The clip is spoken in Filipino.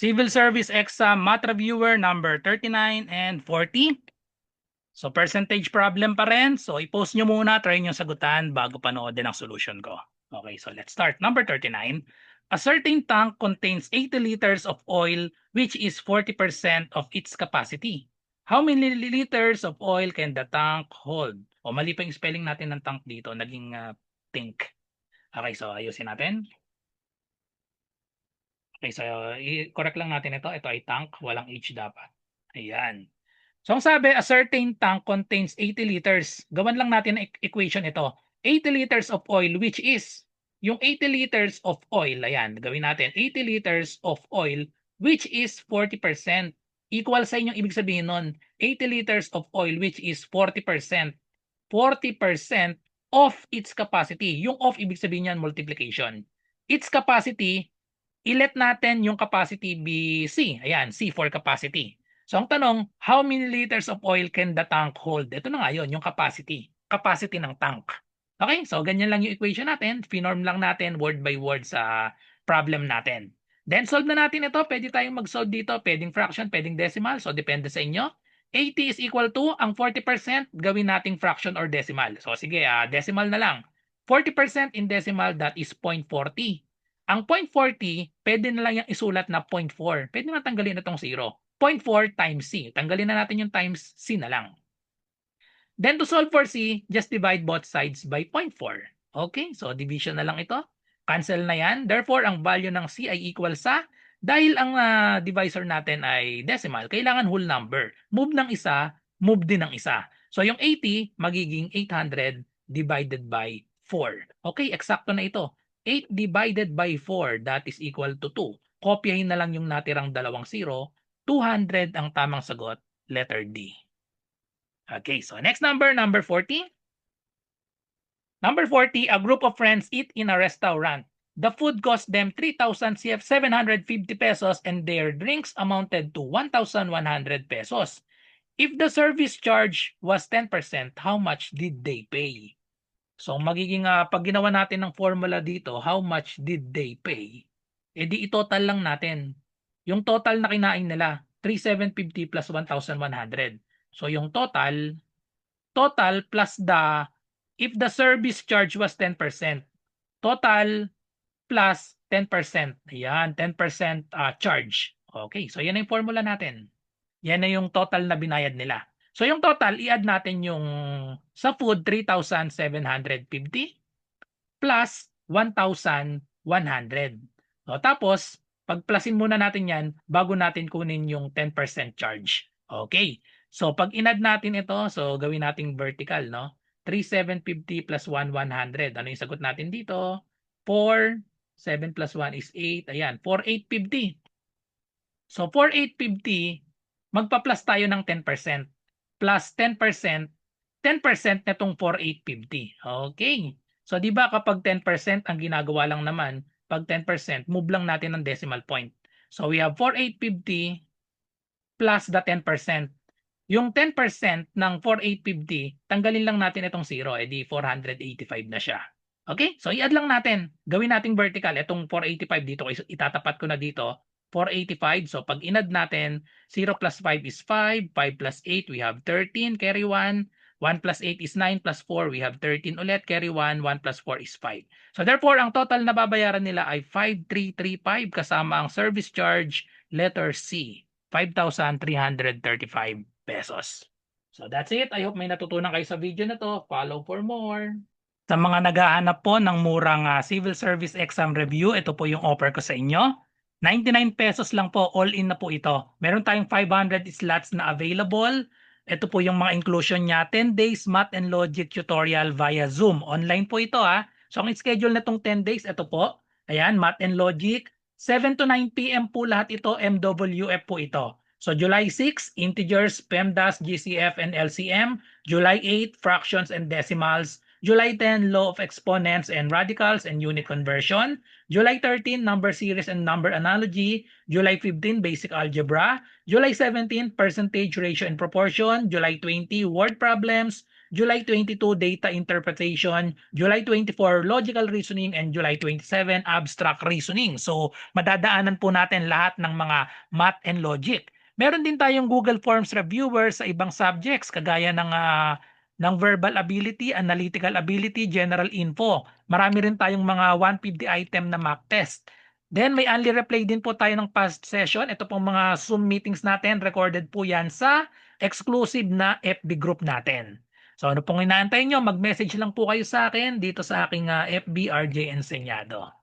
Civil Service Exam Math Reviewer number 39 and 40. So percentage problem pa rin. So i-post nyo muna, try nyo sagutan bago panoodin ang solution ko. Okay, so let's start. Number 39. A certain tank contains 80 liters of oil which is 40% of its capacity. How many liters of oil can the tank hold? O mali pa yung spelling natin ng tank dito, naging think. Okay, so ayusin natin. Okay, so i-correct lang natin ito. Ito ay tank, walang H dapat. Ayan. So ang sabi, a certain tank contains 80 liters. Gawan lang natin ang equation ito. 80 liters of oil which is, yung 80 liters of oil, ayan, gawin natin, 80 liters of oil which is 40%. Equal sa inyong ibig sabihin nun, 80 liters of oil which is 40%. 40% of its capacity. Yung of, ibig sabihin yan, multiplication. Its capacity, i-let natin yung capacity be C. Ayan, C for capacity. So ang tanong, how many liters of oil can the tank hold? Ito na nga yun, yung capacity. Capacity ng tank. Okay, so ganyan lang yung equation natin. Finorm lang natin word by word sa problem natin. Then solve na natin ito. Pwede tayong mag-solve dito. Pwedeng fraction, pwedeng decimal. So depende sa inyo. 80 is equal to, ang 40%, gawin nating fraction or decimal. So sige, decimal na lang. 40% in decimal, that is 0.40. Ang 0.40, pwede na lang yung isulat na 0.4. Pwede na tanggalin na itong 0. 0.4 times C. Tanggalin na natin yung times C na lang. Then to solve for C, just divide both sides by 0.4. Okay, so division na lang ito. Cancel na yan. Therefore, ang value ng C ay equal sa, dahil ang divisor natin ay decimal, kailangan whole number. Move ng isa, move din ng isa. So yung 80, magiging 800 divided by 4. Okay, eksakto na ito. 8 divided by 4, that is equal to 2. Kopyahin na lang yung natirang dalawang 0. 200 ang tamang sagot, letter D. Okay, so next number, number 40. Number 40, a group of friends eat in a restaurant. The food cost them 3,750 pesos and their drinks amounted to 1,100 pesos. If the service charge was 10%, how much did they pay? So magiging pag ginawa natin ng formula dito, how much did they pay? E di i-total lang natin. Yung total na kinain nila, 3,750 plus 1,100. So yung total plus if the service charge was 10%, total plus 10%. Ayan, 10% charge. Okay, so yan yung formula natin. Yan na yung total na binayad nila. So yung total, i-add natin yung sa food, 3,750 plus 1,100. So tapos, pag-plusin muna natin yan bago natin kunin yung 10% charge. Okay. So pag in-add natin ito, so gawin nating vertical, no? 3,750 plus 1,100. Ano yung sagot natin dito? 4, 7 plus 1 is 8. Ayan, 4,850. So 4,850, magpa-plus tayo ng 10%. Plus 10%, 10% netong 4,850. Okay. So di ba kapag 10% ang ginagawa lang naman, pag 10%, move lang natin ng decimal point. So we have 4,850 plus the 10%. Yung 10% ng 4,850, tanggalin lang natin itong 0, edi 485 na siya. Okay? So i-add lang natin. Gawin nating vertical. Itong 485 dito, itatapat ko na dito. 485. So pag in-add natin, 0 plus 5 is 5. 5 plus 8, we have 13. Carry 1. 1 plus 8 is 9 plus 4. We have 13 ulit. Carry 1. 1 plus 4 is 5. So therefore, ang total na babayaran nila ay 5,335 kasama ang service charge, letter C. 5,335 pesos. So that's it. I hope may natutunan kayo sa video na to. Follow for more. Sa mga naghahanap po ng murang civil service exam review, ito po yung offer ko sa inyo. 99 pesos lang po, all in na po ito. Meron tayong 500 slots na available. Ito po yung mga inclusion niya. 10 days math and logic tutorial via Zoom. Online po ito ha. So ang schedule na itong 10 days, ito po. Ayan, math and logic. 7 to 9 p.m. po lahat ito, MWF po ito. So July 6, integers, PEMDAS, GCF, and LCM. July 8, fractions and decimals. July 10, law of exponents and radicals and unit conversion. July 13, number series and number analogy. July 15, basic algebra. July 17, percentage, ratio, and proportion. July 20, word problems. July 22, data interpretation, July 24, logical reasoning, and July 27, abstract reasoning. So, madadaanan po natin lahat ng mga math and logic. Meron din tayong Google Forms reviewer sa ibang subjects kagaya ng verbal ability, analytical ability, general info. Marami rin tayong mga 150 item na mock test. Then may only replay din po tayo ng past session. Ito pong mga Zoom meetings natin, recorded po yan sa exclusive na FB group natin. So ano pong inaantay nyo? Mag-message lang po kayo sa akin dito sa aking FB RJ Enseñado.